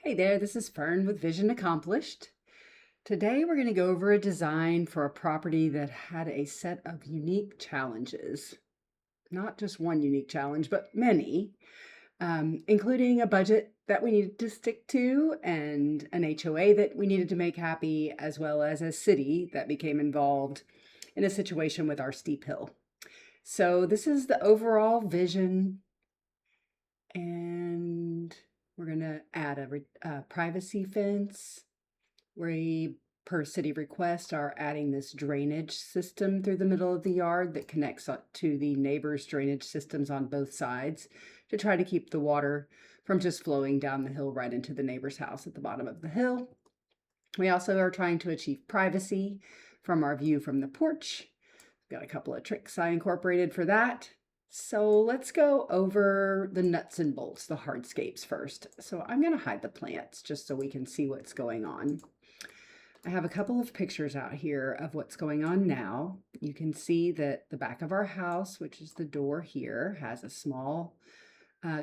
Hey there, this is Fern with Vision Accomplished. Today we're going to go over a design for a property that had a set of unique challenges. Not just one unique challenge, but many, including a budget that we needed to stick to and an HOA that we needed to make happy, as well as a city that became involved in a situation with our steep hill. So this is the overall vision, and we're going to add a privacy fence. We, per city request, are adding this drainage system through the middle of the yard that connects to the neighbors' drainage systems on both sides to try to keep the water from just flowing down the hill right into the neighbor's house at the bottom of the hill. We also are trying to achieve privacy from our view from the porch. Got a couple of tricks I incorporated for that. So let's go over the nuts and bolts, the hardscapes first. So I'm going to hide the plants just so we can see what's going on. I have a couple of pictures out here of what's going on now. You can see that the back of our house, which is the door here, has a small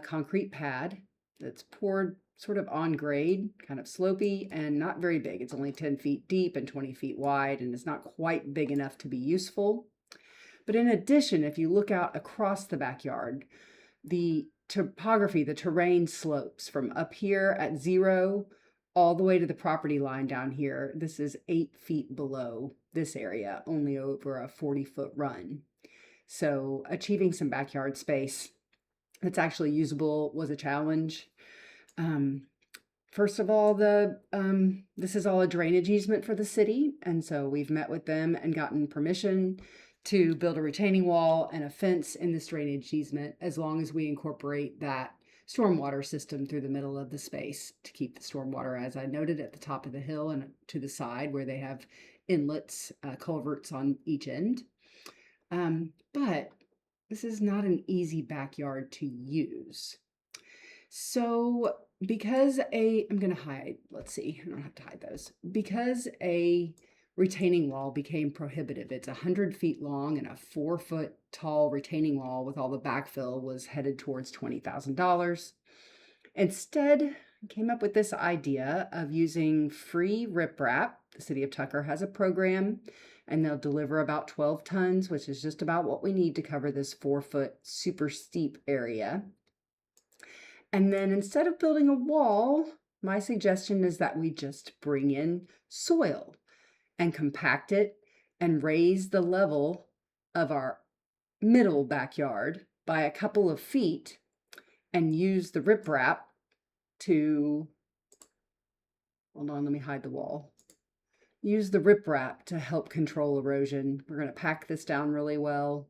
concrete pad that's poured sort of on grade, kind of slopey and not very big. It's only 10 feet deep and 20 feet wide, and it's not quite big enough to be useful. But in addition, if you look out across the backyard, the topography, the terrain slopes from up here at 0 all the way to the property line down here. This is 8 feet below this area, only over a 40-foot run. So achieving some backyard space that's actually usable was a challenge. First of all, this is all a drainage easement for the city, and so we've met with them and gotten permission to build a retaining wall and a fence in this drainage easement, as long as we incorporate that stormwater system through the middle of the space to keep the stormwater, as I noted, at the top of the hill and to the side where they have inlets, culverts on each end. But this is not an easy backyard to use. So because I'm going to hide, let's see, I don't have to hide those. Because a retaining wall became prohibitive. It's 100 feet long, and a 4-foot tall retaining wall with all the backfill was headed towards $20,000. Instead, I came up with this idea of using free riprap. The city of Tucker has a program, and they'll deliver about 12 tons, which is just about what we need to cover this 4-foot super steep area. And then instead of building a wall, my suggestion is that we just bring in soil and compact it and raise the level of our middle backyard by a couple of feet and use the riprap to, hold on, let me hide the wall. Use the riprap to help control erosion. We're going to pack this down really well,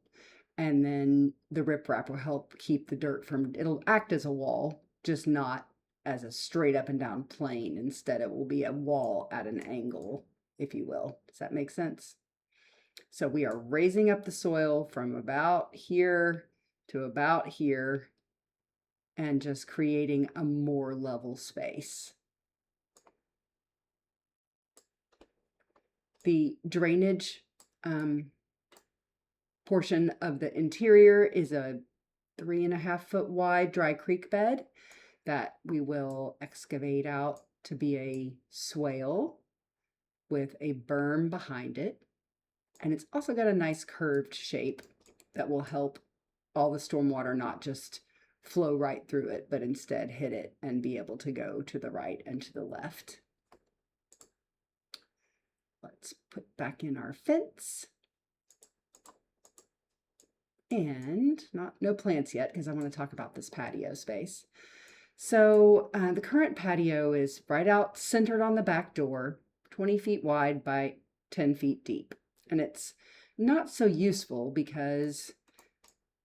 and then the riprap will help keep the dirt from, it'll act as a wall, just not as a straight up and down plane. Instead, it will be a wall at an angle, if you will. Does that make sense? So we are raising up the soil from about here to about here and just creating a more level space. The drainage portion of the interior is a 3.5-foot wide dry creek bed that we will excavate out to be a swale with a berm behind it. And it's also got a nice curved shape that will help all the stormwater not just flow right through it, but instead hit it and be able to go to the right and to the left. Let's put back in our fence. And no plants yet, because I want to talk about this patio space. So the current patio is right out centered on the back door, 20 feet wide by 10 feet deep. And it's not so useful because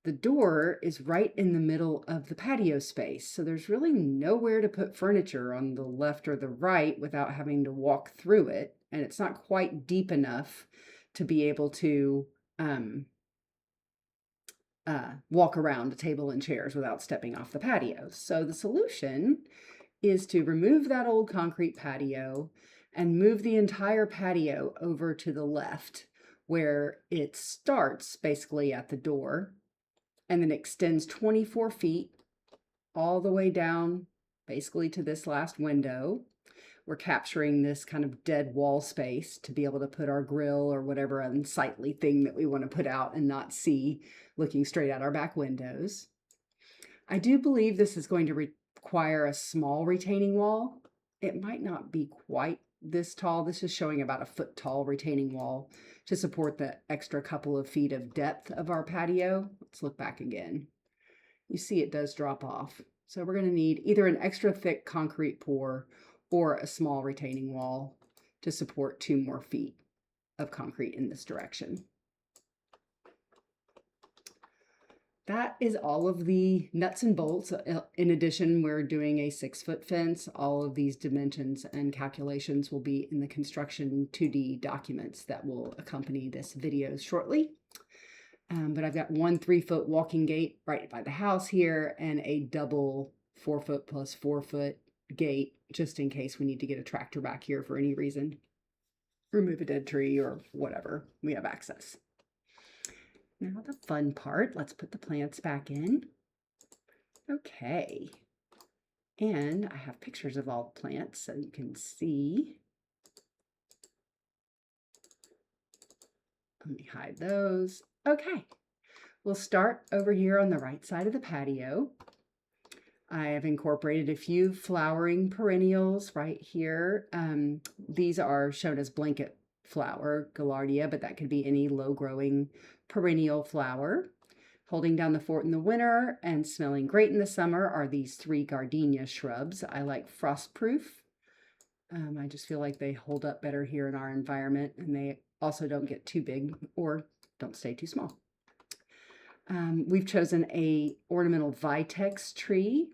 the door is right in the middle of the patio space. So there's really nowhere to put furniture on the left or the right without having to walk through it. And it's not quite deep enough to be able to walk around a table and chairs without stepping off the patio. So the solution is to remove that old concrete patio and move the entire patio over to the left, where it starts basically at the door and then extends 24 feet all the way down basically to this last window. We're capturing this kind of dead wall space to be able to put our grill or whatever unsightly thing that we want to put out and not see looking straight out our back windows. I do believe this is going to require a small retaining wall. It might not be quite this tall. This is showing about a foot tall retaining wall to support the extra couple of feet of depth of our patio. Let's look back again. You see it does drop off. So we're going to need either an extra thick concrete pour or a small retaining wall to support 2 more feet of concrete in this direction. That is all of the nuts and bolts. In addition, we're doing a 6-foot fence. All of these dimensions and calculations will be in the construction 2D documents that will accompany this video shortly. But I've got 1 3-foot walking gate right by the house here and a double 4-foot plus 4-foot gate just in case we need to get a tractor back here for any reason. Remove a dead tree or whatever. We have access. Now the fun part, let's put the plants back in. Okay. And I have pictures of all the plants so you can see. Let me hide those. Okay. We'll start over here on the right side of the patio. I have incorporated a few flowering perennials right here. These are shown as blanket flower, Gaillardia, but that could be any low-growing perennial flower. Holding down the fort in the winter and smelling great in the summer are these 3 gardenia shrubs. I like frostproof. I just feel like they hold up better here in our environment, and they also don't get too big or don't stay too small. We've chosen a ornamental vitex tree.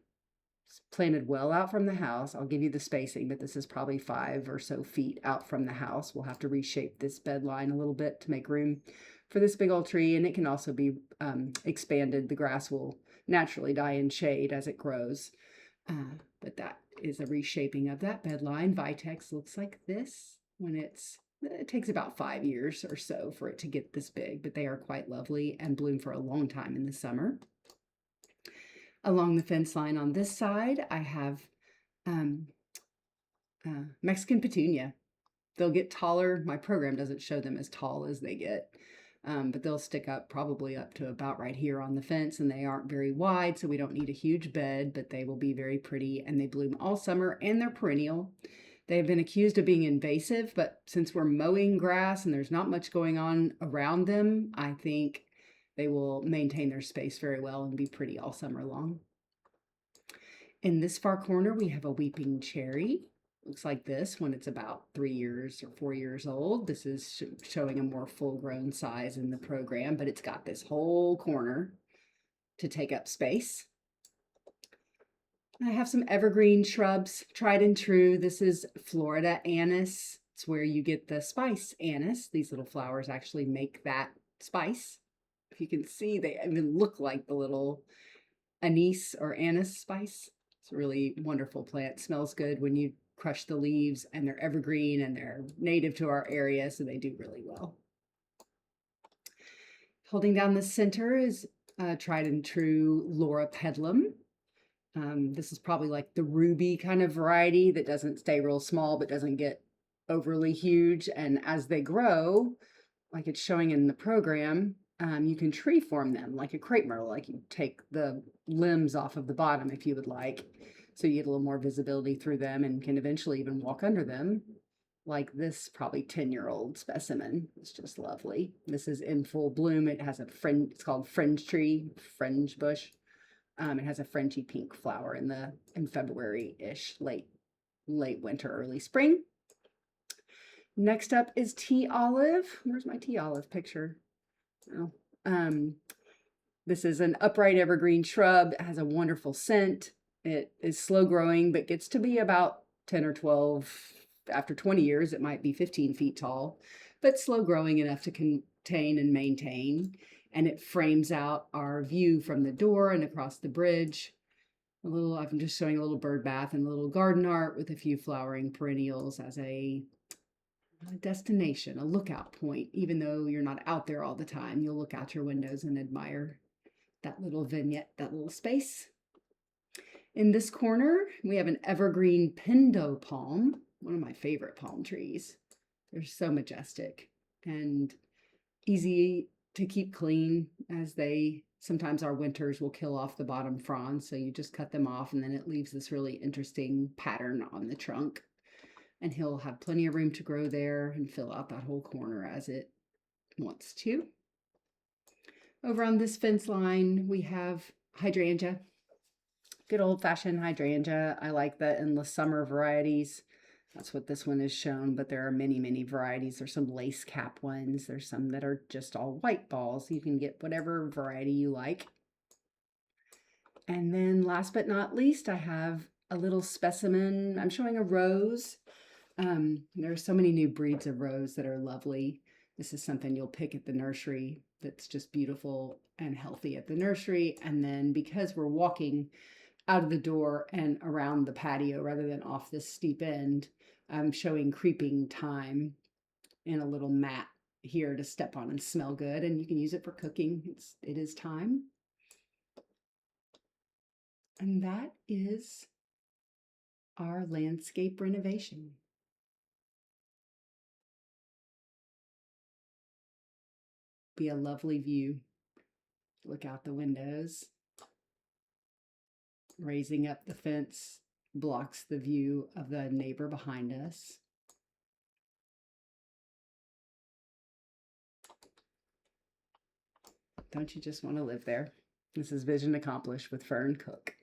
It's planted well out from the house. I'll give you the spacing, but this is probably 5 or so feet out from the house. We'll have to reshape this bed line a little bit to make room for this big old tree, and it can also be expanded. The grass will naturally die in shade as it grows, but that is a reshaping of that bed line. Vitex looks like this when it takes about 5 years or so for it to get this big, but they are quite lovely and bloom for a long time in the summer. Along the fence line on this side, I have Mexican petunia. They'll get taller. My program doesn't show them as tall as they get, but they'll stick up probably up to about right here on the fence, and they aren't very wide, so we don't need a huge bed, but they will be very pretty, and they bloom all summer, and they're perennial. They have been accused of being invasive, but since we're mowing grass and there's not much going on around them, I think they will maintain their space very well and be pretty all summer long. In this far corner, we have a weeping cherry. Looks like this when it's about 3 years or 4 years old. This is showing a more full-grown size in the program, but it's got this whole corner to take up space. I have some evergreen shrubs, tried and true. This is Florida anise. It's where you get the spice anise. These little flowers actually make that spice. If you can see, they even look like the little anise or anise spice. It's a really wonderful plant. Smells good when you crush the leaves, and they're evergreen and they're native to our area, so they do really well. Holding down the center is tried and true Laura Pedlum. This is probably like the ruby kind of variety that doesn't stay real small but doesn't get overly huge. And as they grow, like it's showing in the program, you can tree form them like a crepe myrtle, like you take the limbs off of the bottom if you would like, so you get a little more visibility through them and can eventually even walk under them, like this probably 10-year-old specimen. It's just lovely. This is in full bloom. It has a fringe, it's called fringe tree, fringe bush. It has a fringy pink flower in February-ish, late winter, early spring. Next up is tea olive. Where's my tea olive picture? Oh. This is an upright evergreen shrub. It has a wonderful scent. It is slow growing, but gets to be about 10 or 12. After 20 years, it might be 15 feet tall, but slow growing enough to contain and maintain. And it frames out our view from the door and across the bridge. I'm just showing a little bird bath and a little garden art with a few flowering perennials as a destination, a lookout point. Even though you're not out there all the time, you'll look out your windows and admire that little vignette, that little space. In this corner, we have an evergreen pindo palm, one of my favorite palm trees. They're so majestic and easy to keep clean, as they sometimes our winters will kill off the bottom fronds. So you just cut them off and then it leaves this really interesting pattern on the trunk. And he'll have plenty of room to grow there and fill out that whole corner as it wants to. Over on this fence line, we have hydrangea. Good old-fashioned hydrangea. I like the endless summer varieties. That's what this one is shown, but there are many, many varieties. There's some lace cap ones. There's some that are just all white balls. You can get whatever variety you like. And then last but not least, I have a little specimen. I'm showing a rose. There are so many new breeds of rose that are lovely. This is something you'll pick at the nursery that's just beautiful and healthy at the nursery. And then because we're walking out of the door and around the patio rather than off this steep end, I'm showing creeping thyme in a little mat here to step on and smell good. And you can use it for cooking. It is thyme. And that is our landscape renovation. Be a lovely view. Look out the windows. Raising up the fence blocks the view of the neighbor behind us. Don't you just want to live there? This is Vision Accomplished with Fern Cook.